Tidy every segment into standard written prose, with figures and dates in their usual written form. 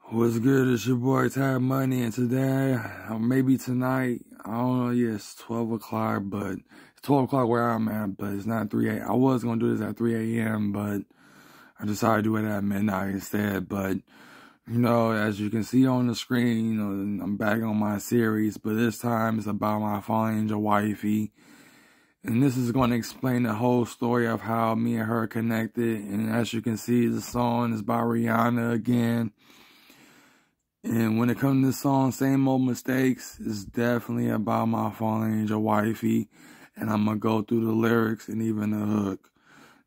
What's good? It's your boy Tab Money, and today, or maybe tonight, I don't know, yeah, it's 12 o'clock, but it's 12 o'clock where I'm at, but it's not 3 a.m. I was going to do this at 3 a.m., but I decided to do it at midnight instead. But, you know, as you can see on the screen, you know, I'm back on my series, but this time it's about my fallen angel wifey. And this is going to explain the whole story of how me and her connected. And as you can see, the song is by Rihanna again. And when it comes to this song, Same Old Mistakes, it's definitely about my fallen angel wifey. And I'm going to go through the lyrics and even the hook.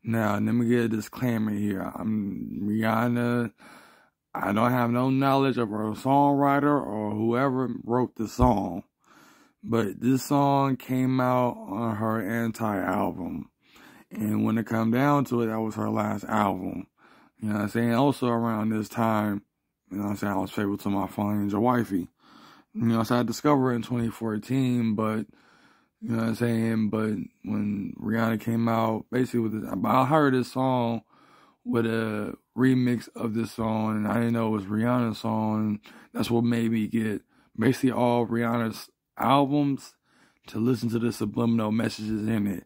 Now, let me get a disclaimer here. I'm Rihanna. I don't have no knowledge of her songwriter or whoever wrote the song. But this song came out on her anti-album. And when it come down to it, that was her last album. You know what I'm saying? Also around this time, you know what I'm saying, I was faithful to my fallen angel wifey. You know, so I discovered her in 2014, but, you know what I'm saying, but when Rihanna came out, basically with this, I heard this song with a remix of this song, and I didn't know it was Rihanna's song, and that's what made me get basically all Rihanna's albums to listen to the subliminal messages in it.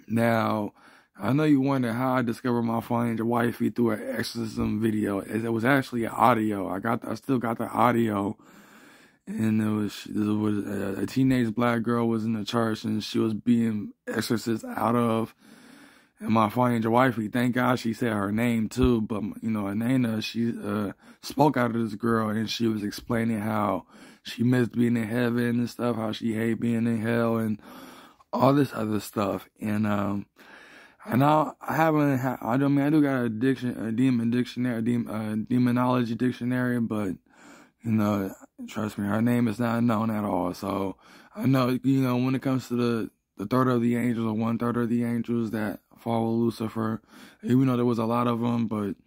Now, I know you wonder how I discovered my fallen angel wifey through an exorcism video. It was actually an audio. I still got the audio, and it was a teenage black girl was in the church, and she was being exorcised out of. And my fallen angel wifey, thank God she said her name too. But you know, Anaina, she spoke out of this girl, and she was explaining how she missed being in heaven and stuff, how she hated being in hell, and all this other stuff. And I haven't had, I do got a demon dictionary, demonology dictionary, but, you know, trust me, her name is not known at all. So I know, you know, when it comes to the third of the angels, or 1/3 of the angels that follow Lucifer, even though there was a lot of them, but,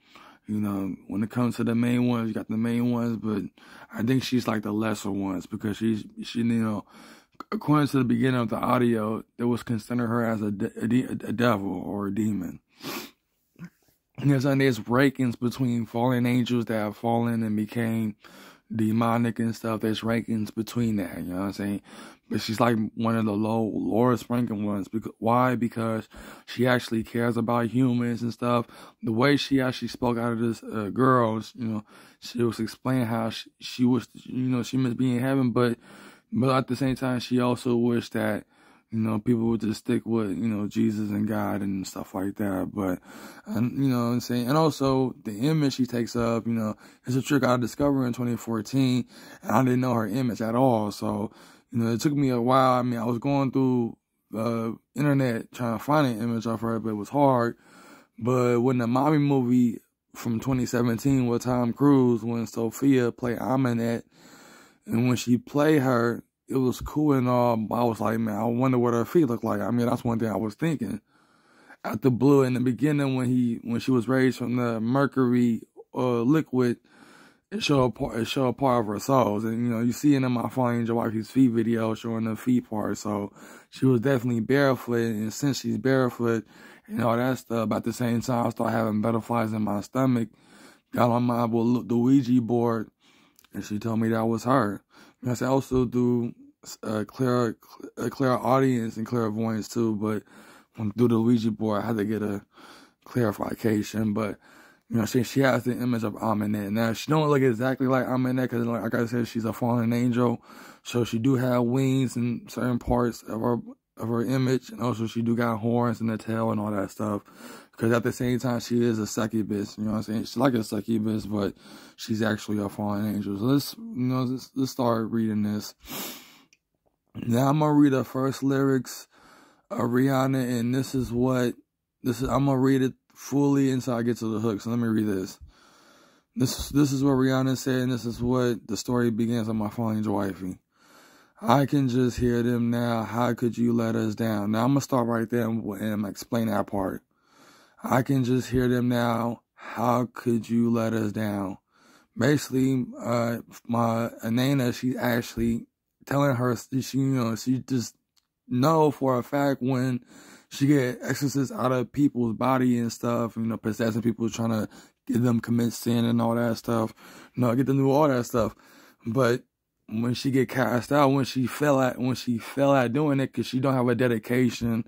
you know, when it comes to the main ones, you got the main ones, but I think she's like the lesser ones, because she, you know, according to the beginning of the audio, they was consider her as a devil or a demon. And there's rankings between fallen angels that have fallen and became demonic and stuff. There's rankings between that, you know what I'm saying? But she's like one of the lowest ranking ones. Why? Because she actually cares about humans and stuff. The way she actually spoke out of this girl, you know, she was explaining how she was, you know, she must be in heaven, but at the same time, she also wished that, you know, people would just stick with, you know, Jesus and God and stuff like that. But, you know what I'm saying? And also, the image she takes up, you know, it's a trick I discovered in 2014. And I didn't know her image at all. So, you know, it took me a while. I mean, I was going through internet trying to find an image of her, but it was hard. But when the mommy movie from 2017 with Tom Cruise, when Sophia played Anaina, and when she played her, it was cool and all, but I was like, man, I wonder what her feet look like. I mean, that's one thing I was thinking. At the blue, in the beginning, when she was raised from the mercury liquid, it showed a part of her soles. And, you know, you see it in my fallen angel wifey's feet video showing the feet part. So she was definitely barefoot. And since she's barefoot and all that stuff, but at the same time, I started having butterflies in my stomach. Got on my the Ouija board, and she told me that was her. I also do clear audience and clairvoyance too, but through the Ouija board, I had to get a clarification. But, you know, she has the image of Anaina. Now, she don't look exactly like Anaina, because, like I said, she's a fallen angel. So she do have wings in certain parts of her image, and also she do got horns in the tail and all that stuff. Because at the same time, she is a succubus, you know what I'm saying? She's like a succubus, but she's actually a fallen angel. So let's start reading this. Now I'm gonna read the first lyrics of Rihanna, and I'm gonna read it fully until I get to the hook. So let me read this. This is what Rihanna said, and this is what the story begins on my fallen angel wifey. I can just hear them now. How could you let us down? Now I'm gonna start right there and explain that part. I can just hear them now. How could you let us down? Basically, my Anaina, she's actually telling her, she just know for a fact when she get exorcists out of people's body and stuff, you know, possessing people, trying to get them commit sin and all that stuff. No, get them to do all that stuff. But when she get cast out, when she fell at doing it, because she don't have a dedication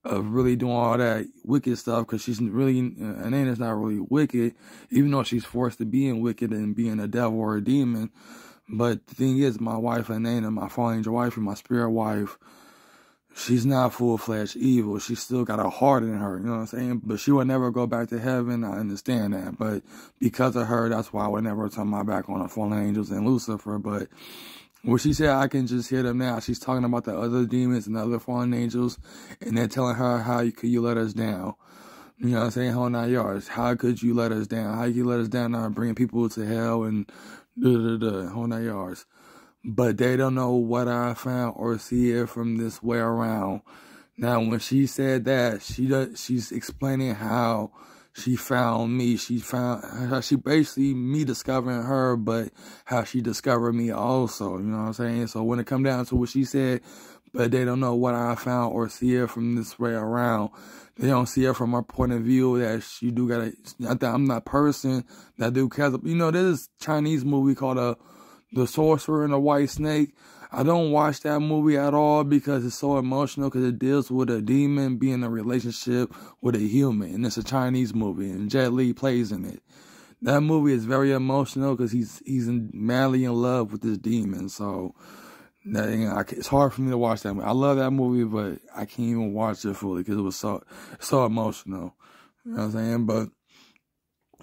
of really doing all that wicked stuff, because she's really, Anaina's not really wicked, even though she's forced to be in wicked and being a devil or a demon. But the thing is, my wife Anaina, my fallen angel wife, and my spirit wife, she's not full-fledged evil. She's still got a heart in her, you know what I'm saying? But she would never go back to heaven. I understand that. But because of her, that's why I would never turn my back on the fallen angels and Lucifer. But when she said, I can just hear them now, she's talking about the other demons and the other fallen angels, and they're telling her, how could you let us down? You know what I'm saying? Whole 9 yards. How could you let us down? How could you let us down now, bringing people to hell and whole 9 yards? But they don't know what I found or see it from this way around. Now, when she said that, she's explaining how she found me. She basically me discovering her, but how she discovered me also. You know what I'm saying? So when it come down to what she said, but they don't know what I found or see it from this way around. They don't see it from her point of view that she do gotta. I'm that person that do. You know, there's a Chinese movie called The Sorcerer and the White Snake. I don't watch that movie at all because it's so emotional, because it deals with a demon being in a relationship with a human. And it's a Chinese movie, and Jet Li plays in it. That movie is very emotional because he's madly in love with this demon. So it's hard for me to watch that movie. I love that movie, but I can't even watch it fully because it was so emotional. You know what I'm saying? But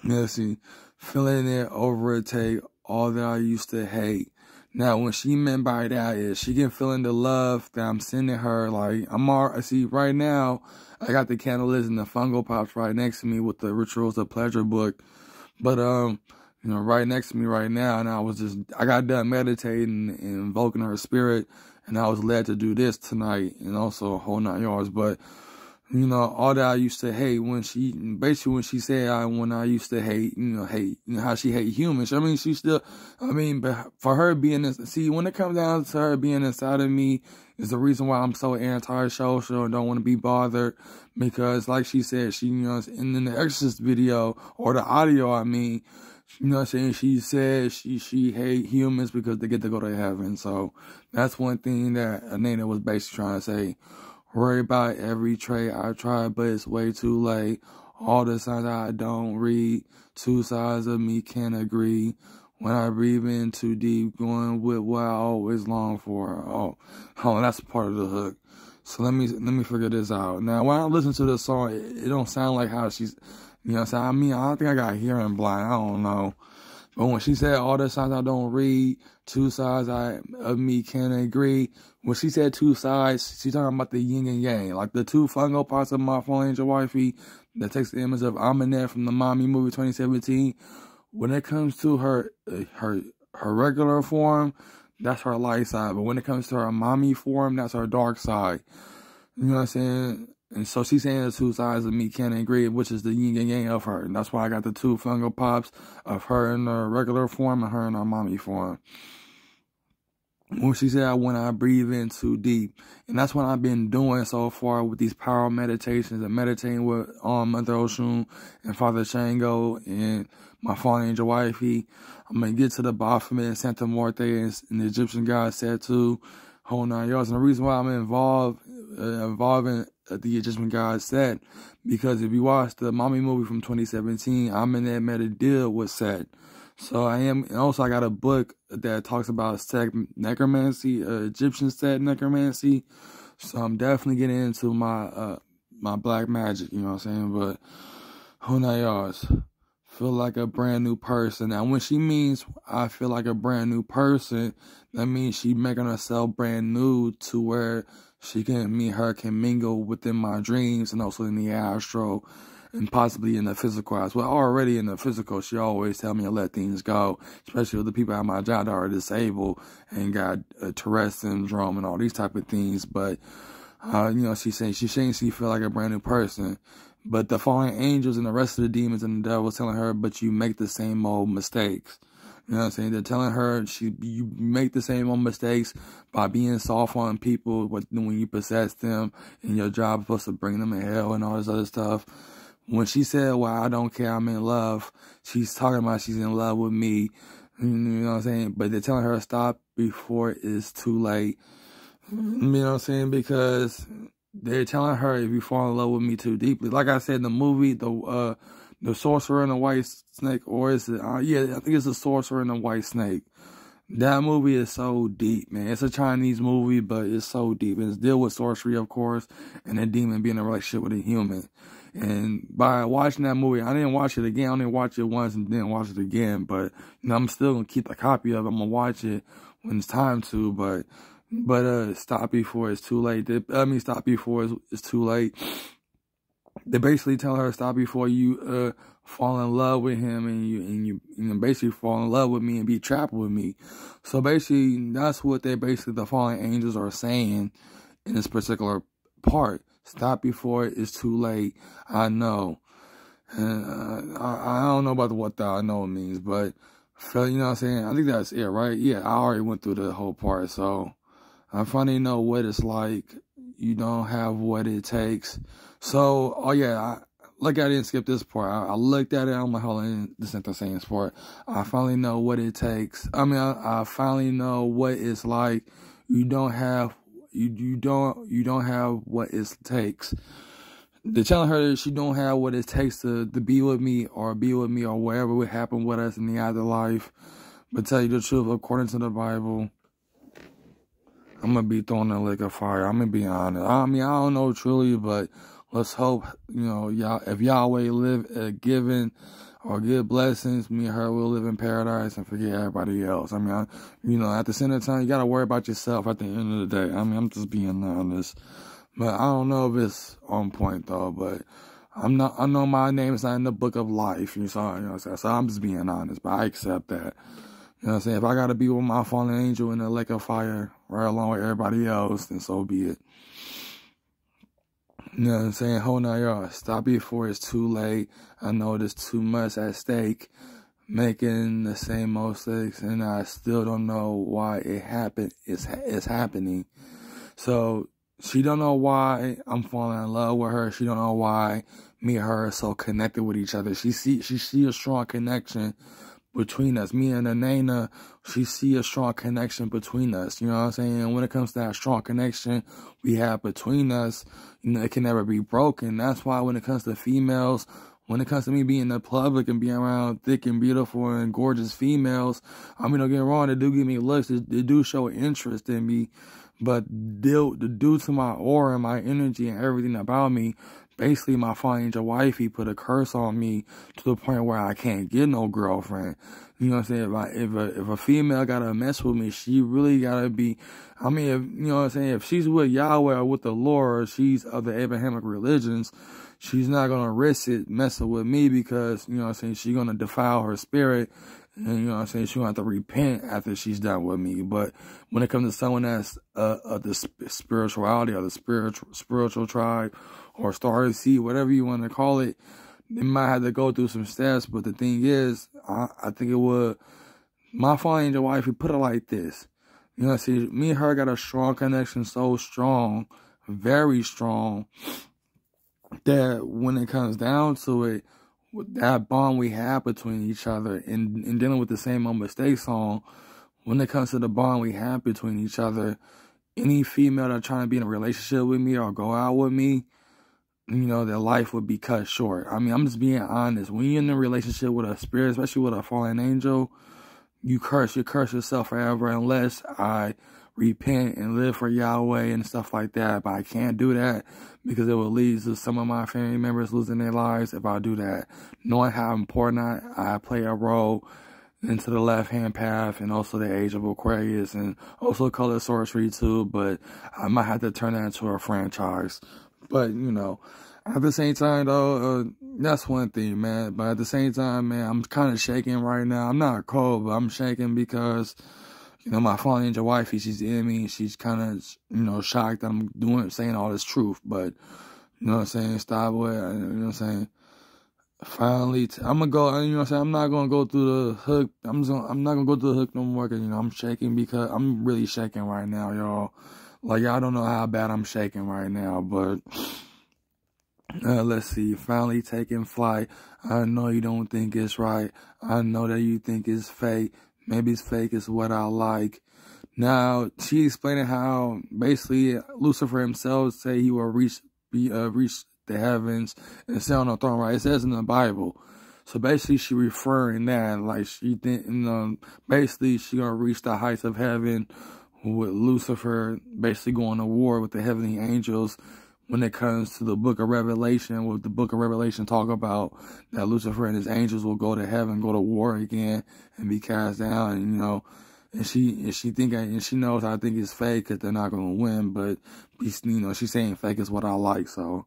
let's see. Feeling it overtake all that I used to hate. Now, what she meant by that is she can feel the love that I'm sending her. Like, see, right now, I got the candles and the fungal pops right next to me with the Rituals of Pleasure book. But, you know, right next to me right now, and I got done meditating and invoking her spirit, and I was led to do this tonight, and also a whole 9 yards. But, you know, all that I used to hate when she said when I used to hate, how she hate humans. I mean, but for her being when it comes down to her being inside of me is the reason why I'm so anti-social and don't want to be bothered. Because like she said, in the Exorcist video, or the audio, I mean, you know what I'm saying, she said she hate humans because they get to go to heaven. So that's one thing that Anaina was basically trying to say. Worry about every trait I try, but it's way too late. All the signs I don't read, two sides of me can't agree. When I breathe in too deep, going with what I always long for. Oh, that's part of the hook. So let me figure this out. Now, when I listen to this song, it don't sound like how she's, you know what I'm saying? I mean, I don't think I got hearing blind. I don't know. But when she said all the signs I don't read, two sides of me can't agree. When she said two sides, she's talking about the yin and yang. Like the two fungal parts of my fallen angel wifey that takes the image of Anaina from the Mommy movie 2017. When it comes to her regular form, that's her light side. But when it comes to her mommy form, that's her dark side. You know what I'm saying? And so she's saying the two sides of me can't agree, which is the yin and yang of her. And that's why I got the two fungal pops of her in her regular form and her in her mommy form. When she said, when I breathe in too deep. And that's what I've been doing so far with these power meditations and meditating with Mother Oshun and Father Shango and my fallen angel wifey. I'm going to get to the Baphomet and Santa Morte and the Egyptian god said too, whole 9 yards. And the reason why I'm involved in the Egyptian god Set, because if you watch the Mommy movie from 2017, I'm in there made a deal with Set. So I am, and also I got a book that talks about Set necromancy, Egyptian Set necromancy. So I'm definitely getting into my my black magic, you know what I'm saying? But who knows? Feel like a brand new person. Now, when she means I feel like a brand new person, that means she making herself brand new to where her can mingle within my dreams and also in the astral and possibly in the physical as well. Already in the physical, she always tell me to let things go, especially with the people at my job that are disabled and got Tourette syndrome and all these type of things. But, she's saying she feel like a brand new person. But the fallen angels and the rest of the demons and the devil telling her, but you make the same old mistakes. You know what I'm saying? They're telling her you make the same old mistakes by being soft on people when you possess them, and your job is supposed to bring them in hell and all this other stuff. when she said, well, I don't care, I'm in love, she's talking about she's in love with me. You know what I'm saying? But they're telling her to stop before it's too late. You know what I'm saying? Because they're telling her if you fall in love with me too deeply. Like I said in the movie, the Sorcerer and the White Snake, or is it? Yeah, I think it's the Sorcerer and the White Snake. That movie is so deep, man. It's a Chinese movie, but it's so deep. It's deal with sorcery, of course, and a demon being in a relationship with a human. And by watching that movie, I didn't watch it again. I only watched it once and didn't watch it again. But you know, I'm still gonna keep a copy of it. I'm gonna watch it when it's time to. But stop before it's too late. Stop before it's too late. They basically tell her stop before you fall in love with him, and you basically fall in love with me and be trapped with me. So basically, that's what the fallen angels are saying in this particular part. Stop before it's too late. I know, and I don't know about what the I know means, but you know what I'm saying. I think that's it, right? Yeah, I already went through the whole part, so I finally know what it's like. You don't have what it takes. So, oh yeah, I didn't skip this part. I looked at it. I'm like, hold on, this ain't the same part. I finally know what it takes. I finally know what it's like. You don't have what it takes. They're telling her that she don't have what it takes to be with me or whatever would happen with us in the afterlife. But tell you the truth, according to the Bible, I'm going to be throwing a lake of fire. I'm going to be honest. I don't know truly, but let's hope, if Yahweh live given or give blessings, me and her will live in paradise and forget everybody else. At the same time, you got to worry about yourself at the end of the day. I'm just being honest. But I don't know if it's on point, though. But I know my name is not in the book of life. So I'm just being honest. But I accept that. You know what I'm saying? If I got to be with my fallen angel in the lake of fire right along with everybody else, then so be it. You know what I'm saying? Hold on, y'all. Stop before it's too late. I know there's too much at stake. Making the same mistakes, and I still don't know why it happened. It's happening. So she don't know why I'm falling in love with her. She don't know why me and her are so connected with each other. She see a strong connection between us. Me and Anaina, she see a strong connection between us. You know what I'm saying? And when it comes to that strong connection we have between us, it can never be broken. That's why when it comes to females, when it comes to me being in the public and being around thick and beautiful and gorgeous females, don't get me wrong, they do give me looks, they do show interest in me, but due to my aura and my energy and everything about me, basically my fallen angel wifey put a curse on me to the point where I can't get no girlfriend. You know what I'm saying? If a female gotta mess with me, she really gotta be, if she's with Yahweh or with the Lord, or she's of the Abrahamic religions, she's not gonna risk it messing with me because, she's gonna defile her spirit. And, she's gonna have to repent after she's done with me. But when it comes to someone that's of the spirituality or the spiritual tribe or star seed, whatever you want to call it, they might have to go through some steps. But the thing is, I think it would, my fallen angel wife, we put it like this. Me and her got a strong connection, so strong, very strong, that when it comes down to it, that bond we have between each other and dealing with the same old mistakes on, when it comes to the bond we have between each other, any female that's trying to be in a relationship with me or go out with me, their life would be cut short. I'm just being honest. When you're in a relationship with a spirit, especially with a fallen angel, you curse yourself forever unless I repent and live for Yahweh and stuff like that. But I can't do that because it will lead to some of my family members losing their lives if I do that. Knowing how important I play a role into the left-hand path and also the age of Aquarius and also color sorcery too. But I might have to turn that into a franchise. But, at the same time, though, that's one thing, man. But at the same time, man, I'm kind of shaking right now. I'm not cold, but I'm shaking because, my fallen angel wifey, she's in me. She's kind of, shocked that I'm saying all this truth. But, stop with it. Finally, I'm going to go, I'm not going to go through the hook. I'm not going to go through the hook no more because, I'm shaking because I'm really shaking right now, y'all. Like, y'all don't know how bad I'm shaking right now, but Let's see, finally taking flight. I know you don't think it's right. I know that you think it's fake. Maybe it's fake is what I like. Now, she explaining how basically Lucifer himself say he will reach the heavens and sit on the throne, right? It says in the Bible. So basically she referring that, like she think, basically she gonna reach the heights of heaven with Lucifer basically going to war with the heavenly angels. When it comes to the book of Revelation, what the book of Revelation talk about, that Lucifer and his angels will go to heaven, go to war again, and be cast down, and and she knows I think it's fake because they're not gonna win, but she's saying fake is what I like. So,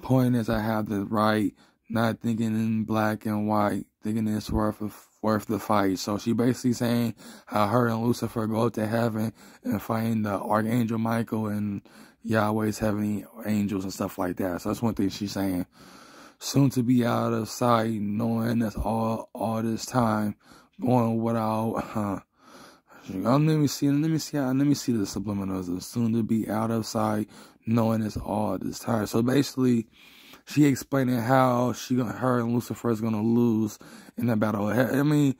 point is, I have the right, not thinking in black and white, thinking it's worth the fight. So she basically saying how her and Lucifer go to heaven and find the Archangel Michael and Yahweh's heavenly angels and stuff like that. So that's one thing she's saying. Soon to be out of sight, knowing that's all this time going without. Let me see the subliminals. Soon to be out of sight, knowing it's all this time. So basically, she explaining how her and Lucifer is gonna lose in that battle. I mean,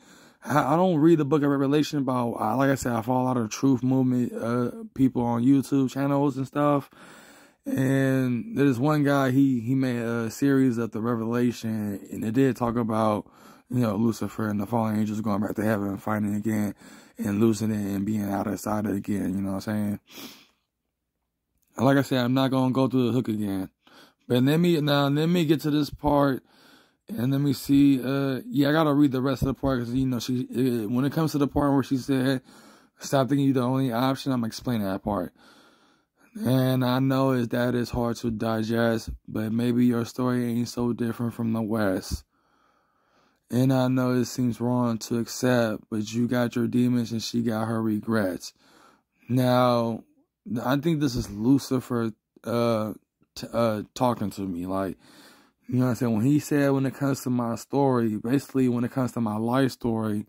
I don't read the book of Revelation about, like I said, I follow a lot of truth movement people on YouTube channels and stuff. And there's one guy, he made a series of the Revelation, and it did talk about, Lucifer and the fallen angels going back to heaven and fighting again and losing it and being out of sight again, you know what I'm saying? And like I said, I'm not going to go through the hook again. But let me get to this part. And let me see, I gotta read the rest of the part, because, when it comes to the part where she said, stop thinking you're the only option, I'm explaining that part. And I know that is hard to digest, but maybe your story ain't so different from the West. And I know it seems wrong to accept, but you got your demons and she got her regrets. Now, I think this is Lucifer, talking to me, like, you know what I'm saying? When he said, when it comes to my story, basically when it comes to my life story,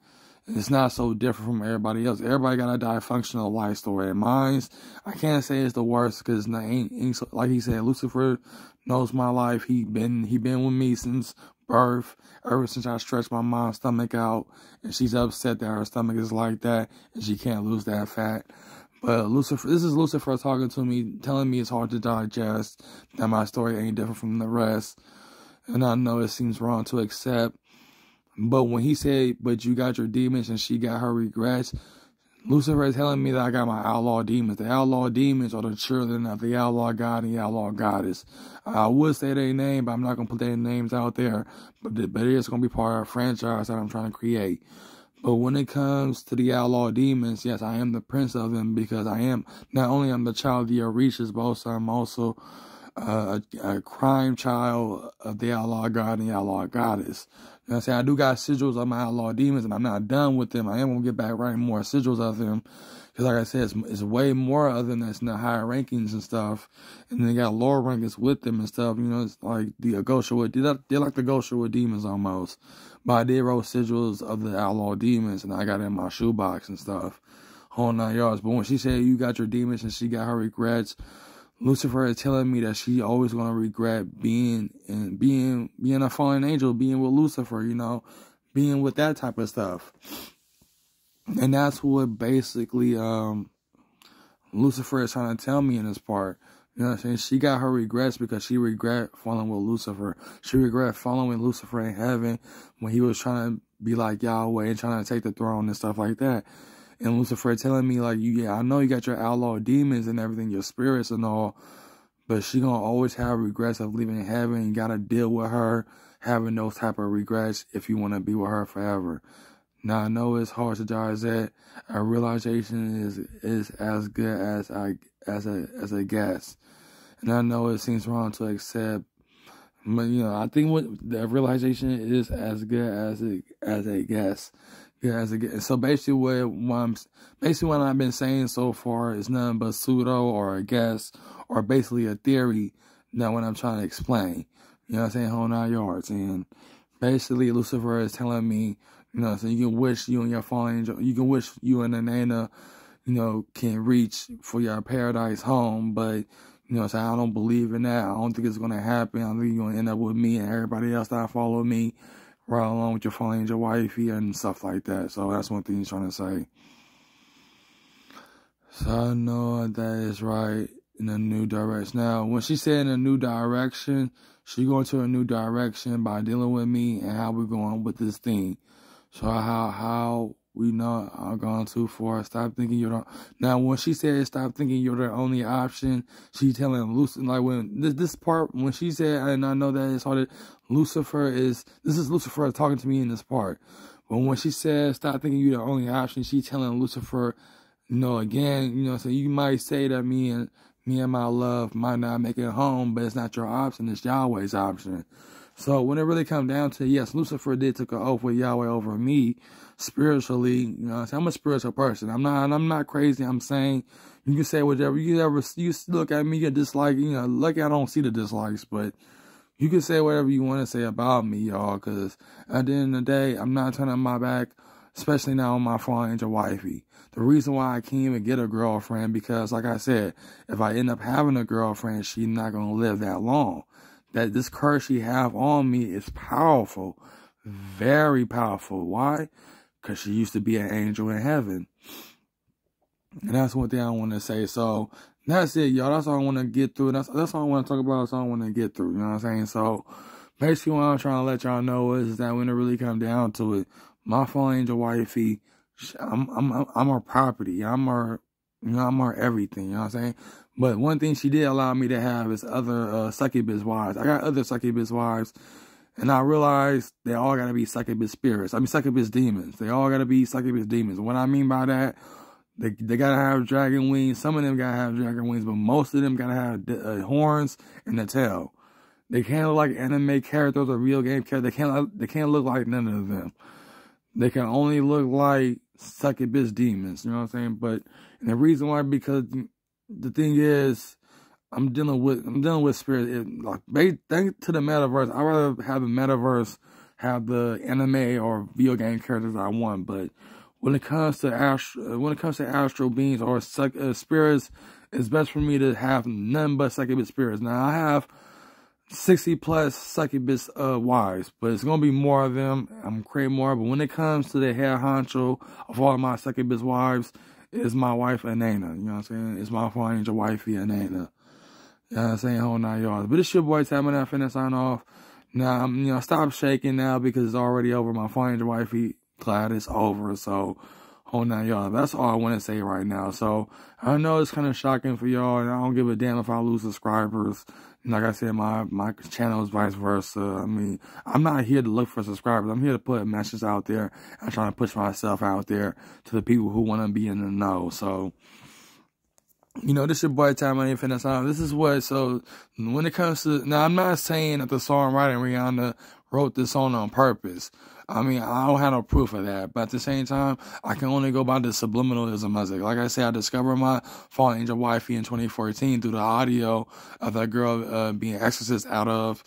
it's not so different from everybody else. Everybody got a dysfunctional life story. And mine's, I can't say it's the worst, because ain't so, like he said, Lucifer knows my life. He been with me since birth, ever since I stretched my mom's stomach out, and she's upset that her stomach is like that, and she can't lose that fat. But this is Lucifer talking to me, telling me it's hard to digest, that my story ain't different from the rest. And I know it seems wrong to accept. But when he said, but you got your demons and she got her regrets, Lucifer is telling me that I got my outlaw demons. The outlaw demons are the children of the outlaw god and the outlaw goddess. I would say their name, but I'm not going to put their names out there. But it is going to be part of a franchise that I'm trying to create. But when it comes to the outlaw demons, yes, I am the prince of them, because I am, not only I'm the child of the Orishas, but also I'm also a crime child of the outlaw god and the outlaw goddess. You know what I'm saying? I do got sigils of my outlaw demons, and I'm not done with them. I am going to get back writing more sigils of them. Because like I said, it's way more of them that's in the higher rankings and stuff. And then they got lower rankings with them and stuff. It's like the Goshawood. They're like the Goshawood demons almost. But I did wrote sigils of the outlaw demons, and I got it in my shoebox and stuff. Whole 9 yards. But when she said you got your demons and she got her regrets, Lucifer is telling me that she always gonna regret being a fallen angel, being with Lucifer, being with that type of stuff. And that's what basically Lucifer is trying to tell me in this part. You know what I'm saying? She got her regrets because she regret falling with Lucifer. She regret following Lucifer in heaven when he was trying to be like Yahweh and trying to take the throne and stuff like that. And Lucifer telling me, like, I know you got your outlaw demons and everything, your spirits and all, but she gonna always have regrets of leaving heaven. You gotta deal with her having those type of regrets if you want to be with her forever. Now, I know it's hard to digest. A realization is as good as a guess. And I know it seems wrong to accept, but, I think what the realization is as good as a guess. So basically what I've been saying so far is nothing but pseudo or a guess or basically a theory that what I'm trying to explain. You know what I'm saying? Whole 9 yards. And basically Lucifer is telling me, so you can wish you and your fallen angel, you can wish you and Anaina, can reach for your paradise home, but You know what I'm saying? I don't believe in that. I don't think it's going to happen. I think you're going to end up with me and everybody else that follow me right along with your fallen angel wifey and stuff like that. So that's one thing he's trying to say. So I know that is right, in a new direction. Now, when she said in a new direction, she going to a new direction by dealing with me and how we're going with this thing. So how we not are going too far. Stop thinking you're the... Now, when she said stop thinking you're the only option, she telling Lucifer, like when this part, when she said, and I know that it's hard, Lucifer is, this is Lucifer talking to me in this part. But when she said stop thinking you're the only option, she telling Lucifer, you know, again, you know, so you might say that me and my love might not make it home, but it's not your option, it's Yahweh's option. So when it really comes down to, yes, Lucifer did take an oath with Yahweh over me spiritually. You know, I'm a spiritual person. I'm not crazy. I'm saying you can say whatever you look at me, you dislike. You know, lucky I don't see the dislikes, but you can say whatever you want to say about me, y'all. Because at the end of the day, I'm not turning my back, especially now on my fallen angel wifey. The reason why I can't even get a girlfriend because, like I said, if I end up having a girlfriend, she's not gonna live that long. That this curse she have on me is powerful, very powerful. Why? Because she used to be an angel in heaven. And that's one thing I want to say. So that's it, y'all. That's all I want to get through. That's all I want to talk about. That's all I want to get through. You know what I'm saying? So basically what I'm trying to let y'all know is that when it really comes down to it, my fallen angel wifey, I'm her property. I'm her everything. You know what I'm saying? But one thing she did allow me to have is other succubus wives. I got other succubus wives, and I realized they all got to be succubus spirits. I mean, succubus demons. They all got to be succubus demons. What I mean by that, they got to have dragon wings. Some of them got to have dragon wings, but most of them got to have horns and a tail. They can't look like anime characters or real game characters. They can't look like none of them. They can only look like succubus demons. You know what I'm saying? But and the reason why, because the thing is, I'm dealing with spirit. Thanks to the metaverse, I'd rather have the metaverse have the anime or video game characters I want. But when it comes to astral beings or spirits, it's best for me to have none but succubus spirits. Now I have 60 plus succubus wives, but it's gonna be more of them. I'm creating more. But when it comes to the head honcho of all my succubus wives, is my wife Anaina. You know what I'm saying? It's my fallen angel wifey Anaina. You know what I'm saying? Whole 9 yards. But it's your boy Taman. I'm finna sign off. Now, stop shaking now because it's already over. My fallen angel wifey, glad it's over. So, whole 9 yards. That's all I want to say right now. So, I know it's kind of shocking for y'all, and I don't give a damn if I lose subscribers. Like I said, my channel is vice versa. I mean, I'm not here to look for subscribers. I'm here to put messages out there and trying to push myself out there to the people who want to be in the know. So, you know, this is your boy Time. I ain't finna sign. This is what, so when it comes to, now I'm not saying that the songwriter Rihanna wrote this song on purpose. I mean, I don't have no proof of that. But at the same time, I can only go by the subliminalism of it. Like I said, I discovered my fallen angel wifey in 2014 through the audio of that girl being exorcised out of.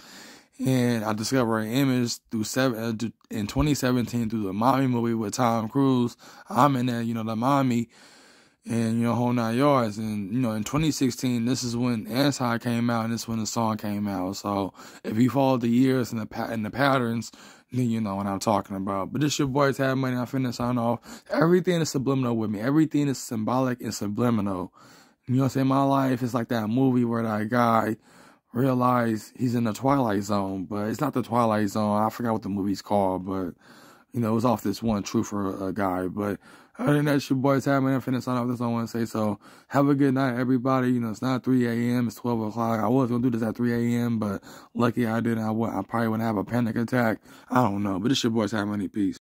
And I discovered her image in 2017 through the Mommy movie with Tom Cruise. I'm in there, you know, the Mommy. And, you know, whole 9 yards. And, you know, in 2016, this is when Anti came out, and this is when the song came out. So, if you follow the years and the patterns, then you know what I'm talking about. But this your boy Tab Money. I'm finna sign off. Everything is subliminal with me. Everything is symbolic and subliminal. You know what I'm saying? My life is like that movie where that guy realized he's in the Twilight Zone. But it's not the Twilight Zone. I forgot what the movie's called, but... You know, it was off this one truther guy. But other than that, it's your boy Tab. I'm finna sign off. That's all I want to say. So, have a good night, everybody. You know, it's not 3 a.m. It's 12 o'clock. I was going to do this at 3 a.m., but lucky I didn't. I probably wouldn't have a panic attack. I don't know. But it's your boy Tab Money. Peace.